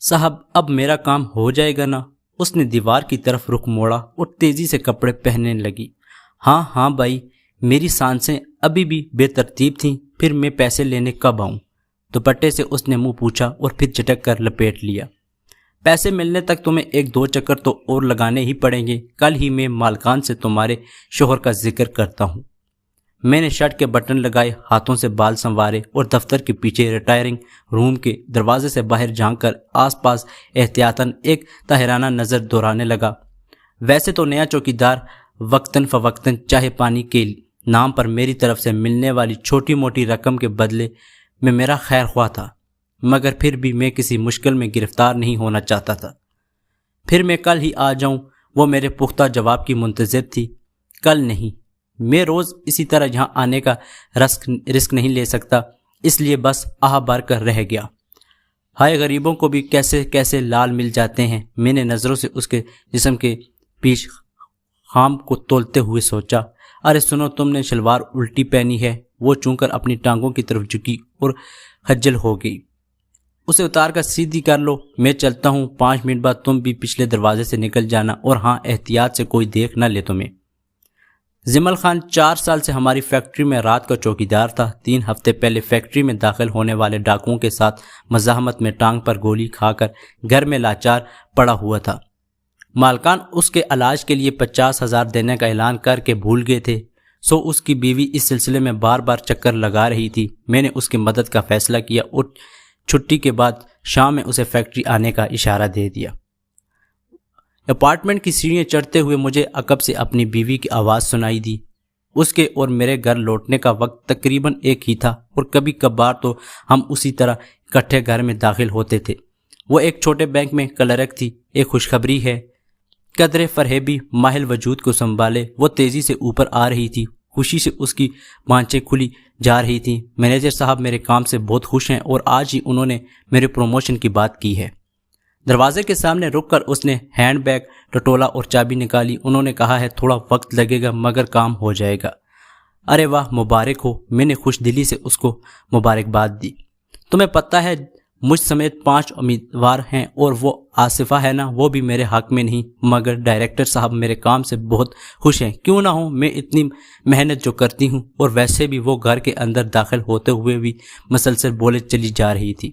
صاحب اب میرا کام ہو جائے گا نا؟ اس نے دیوار کی طرف رخ موڑا اور تیزی سے کپڑے پہننے لگی۔ ہاں ہاں بھائی، میری سانسیں ابھی بھی بے ترتیب تھیں، پھر میں پیسے لینے کب آؤں؟ دوپٹے سے اس نے منہ پوچھا اور پھر جھٹک کر لپیٹ لیا۔ پیسے ملنے تک تمہیں 1-2 چکر تو اور لگانے ہی پڑیں گے، کل ہی میں مالکان سے تمہارے شوہر کا ذکر کرتا ہوں۔ میں نے شرٹ کے بٹن لگائے، ہاتھوں سے بال سنوارے اور دفتر کے پیچھے ریٹائرنگ روم کے دروازے سے باہر جھانک کر آس پاس احتیاطاً ایک طاہرانہ نظر دوڑانے لگا۔ ویسے تو نیا چوکیدار وقتاً فوقتاً چائے پانی کے نام پر میری طرف سے ملنے والی چھوٹی موٹی رقم کے بدلے میں میرا خیر خواہ تھا، مگر پھر بھی میں کسی مشکل میں گرفتار نہیں ہونا چاہتا تھا۔ پھر میں کل ہی آ جاؤں، وہ میرے پختہ جواب کی منتظر تھی۔ کل نہیں، میں روز اسی طرح یہاں آنے کا رسک نہیں لے سکتا، اس لیے بس آہ بھر کر رہ گیا۔ ہائے غریبوں کو بھی کیسے کیسے لال مل جاتے ہیں، میں نے نظروں سے اس کے جسم کے پیچ خام کو تولتے ہوئے سوچا۔ ارے سنو، تم نے شلوار الٹی پہنی ہے۔ وہ چون کر اپنی ٹانگوں کی طرف جھکی اور خجل ہو گئی۔ اسے اتار کر سیدھی کر لو، میں چلتا ہوں، 5 منٹ بعد تم بھی پچھلے دروازے سے نکل جانا، اور ہاں احتیاط سے کوئی دیکھ نہ لے تمہیں۔ جمل خان 4 سال سے ہماری فیکٹری میں رات کا چوکیدار تھا۔ 3 ہفتے پہلے فیکٹری میں داخل ہونے والے ڈاکوؤں کے ساتھ مزاحمت میں ٹانگ پر گولی کھا کر گھر میں لاچار پڑا ہوا تھا۔ مالکان اس کے علاج کے لیے 50,000 دینے کا اعلان کر کے بھول گئے تھے، سو اس کی بیوی اس سلسلے میں بار بار چکر لگا رہی تھی۔ میں نے اس کی مدد کا فیصلہ کیا اور چھٹی کے بعد شام میں اسے فیکٹری آنے کا اشارہ دے دیا۔ اپارٹمنٹ کی سیڑھیاں چڑھتے ہوئے مجھے عقب سے اپنی بیوی کی آواز سنائی دی۔ اس کے اور میرے گھر لوٹنے کا وقت تقریباً ایک ہی تھا، اور کبھی کبھار تو ہم اسی طرح اکٹھے گھر میں داخل ہوتے تھے۔ وہ ایک چھوٹے بینک میں کلرک تھی۔ ایک خوشخبری ہے، قدرے فریبی ماہل وجود کو سنبھالے وہ تیزی سے اوپر آ رہی تھی۔ خوشی سے اس کی بانچیں کھلی جا رہی تھیں۔ مینیجر صاحب میرے کام سے بہت خوش ہیں، اور آج ہی انہوں نے میرے پروموشن کی بات کی ہے۔ دروازے کے سامنے رک کر اس نے ہینڈ بیگ ٹٹولا اور چابی نکالی۔ انہوں نے کہا ہے تھوڑا وقت لگے گا، مگر کام ہو جائے گا۔ ارے واہ، مبارک ہو، میں نے خوش دلی سے اس کو مبارکباد دی۔ تمہیں پتہ ہے مجھ سمیت 5 امیدوار ہیں، اور وہ آصفہ ہے نا، وہ بھی میرے حق میں نہیں، مگر ڈائریکٹر صاحب میرے کام سے بہت خوش ہیں۔ کیوں نہ ہوں، میں اتنی محنت جو کرتی ہوں، اور ویسے بھی وہ گھر کے اندر داخل ہوتے ہوئے بھی مسلسل بولے چلی جا رہی تھی۔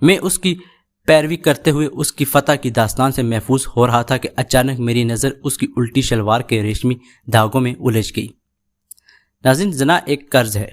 میں اس کی پیروی کرتے ہوئے اس کی فتح کی داستان سے محفوظ ہو رہا تھا کہ اچانک میری نظر اس کی الٹی شلوار کے ریشمی دھاگوں میں الجھ گئی۔ ناظرین، زنا ایک قرض ہے۔